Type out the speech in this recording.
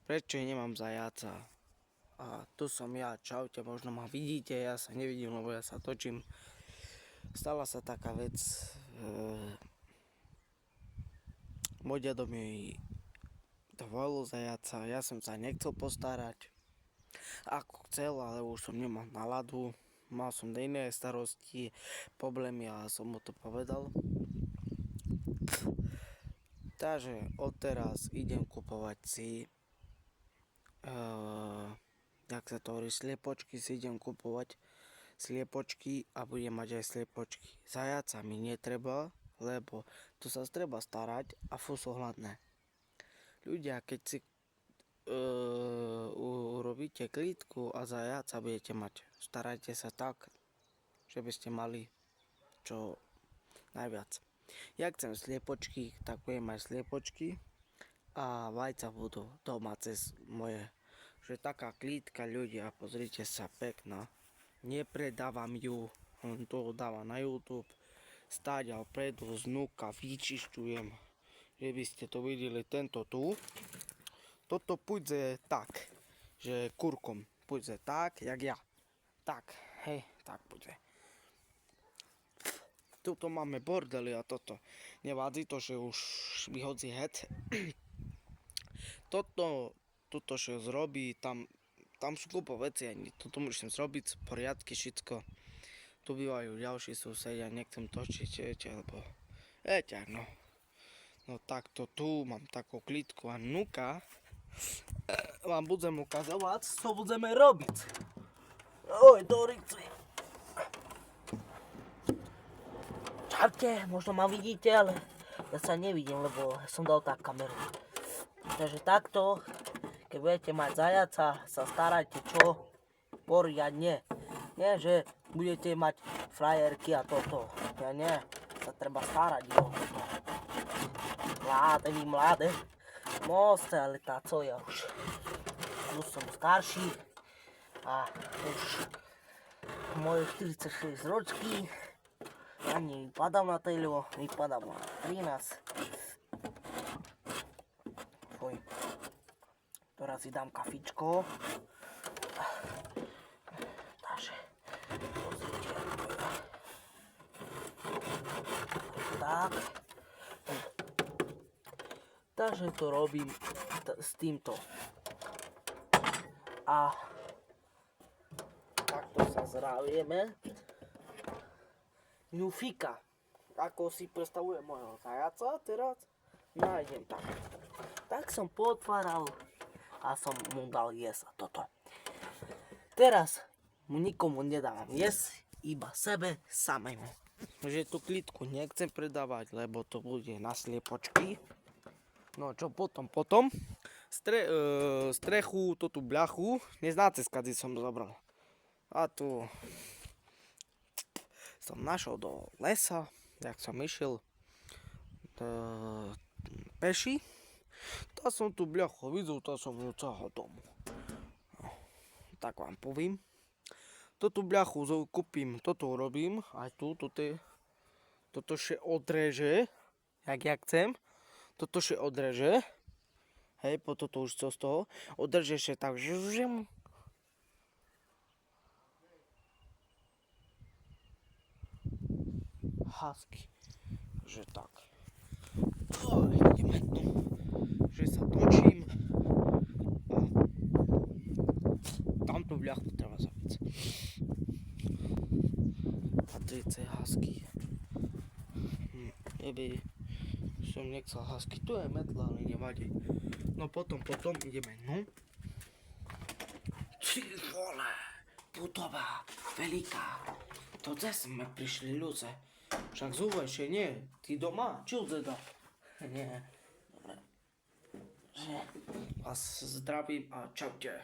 Prečo nemám zajaca? A tu som ja, čaute, možno ma vidíte, ja sa nevidím, lebo ja sa točím. Stala sa taká vec, môj dedo mi dovolil zajaca, ja som sa nechcel postarať, ako chcel, ale už som nemal náladu, mal som iné starosti, problémy a som mu to povedal. Takže odteraz idem kupovať si jak sa to hovorí, sliepočky si idem kupovať sliepočky a budem mať aj sliepočky. Zajaca mi netreba, lebo tu sa treba starať a fú sú hladné. Ľudia, keď si urobíte klítku a zajaca budete mať, starajte sa tak, že by ste mali čo najviac. Ja chcem sliepočky, tak budem mať sliepočky a vajca budú domáce moje. Že taká klítka, ľudia, pozrite sa, pekná. Nepredávam ju, on to dáva na YouTube. Stáďal predu znúka, vyčišťujem. Že by ste to videli, tento tu. Toto pôjde tak, že kurkom. Pôjde tak, jak ja. Tak, hej, tak pôjde. Tuto máme bordely a toto. Nevadí to, že už vyhodí het. Toto že zrobí, tam sú kúpo veci, toto musím zrobiť, poriadky, všetko. Tu bývajú ďalší susedia, nechcem točiť, viete, lebo viete, no. No takto tu mám takú klítku a nuka vám budem ukazovať, čo budeme robiť. Oj, Dorici. Čaute, možno ma vidíte, ale ja sa nevidím, lebo som dal tak kameru. Takže takto, keď budete mať zajaca, sa starajte čo poriadne. Nie, že budete mať frajerky a toto. Ja nie, sa treba starať o toto. Mladé. Moste, ale tá co ja už som starší a už moje 46 ročky. Ani vypadám na teľo, vypadám na 13. Fuj. Teraz si dám kafičko. Takže, pozrite. Tak. Takže to robím s týmto. A takto sa zravieme. Ňufika. Ako si predstavujem môjho zajaca teraz, nájdem tak. Tak som potváral a som mu dal jesť toto. Teraz mu nikomu nedávam jesť, iba sebe samému. Že tú klítku nechcem predávať, lebo to bude na sliepočky. No čo potom? Strechu, tú bľachu, neznáte, skade som zobral. A tu som našiel do lesa, jak som išiel peši. Tá som tu bľachu videl, tá som ju cahal domu. No, tak vám povím. Toto bľachu kúpim, toto urobím, aj tu, toto še odreže, jak ja chcem. Toto še odreže, hej, po toto už co z toho, odreže še tak, husky, že tak. Ideme tu, že sa točím. Tamto bľachu treba zabiť. A trice husky. Neby som nechcel husky, tu je metla, ale nevadí. No potom ideme, no. Ty vole, budova, veľká. To zase sme prišli ľudze. Však zúvejšie, nie, ty doma, čo teda? Nie, dobre. Vás zdravím a čaute.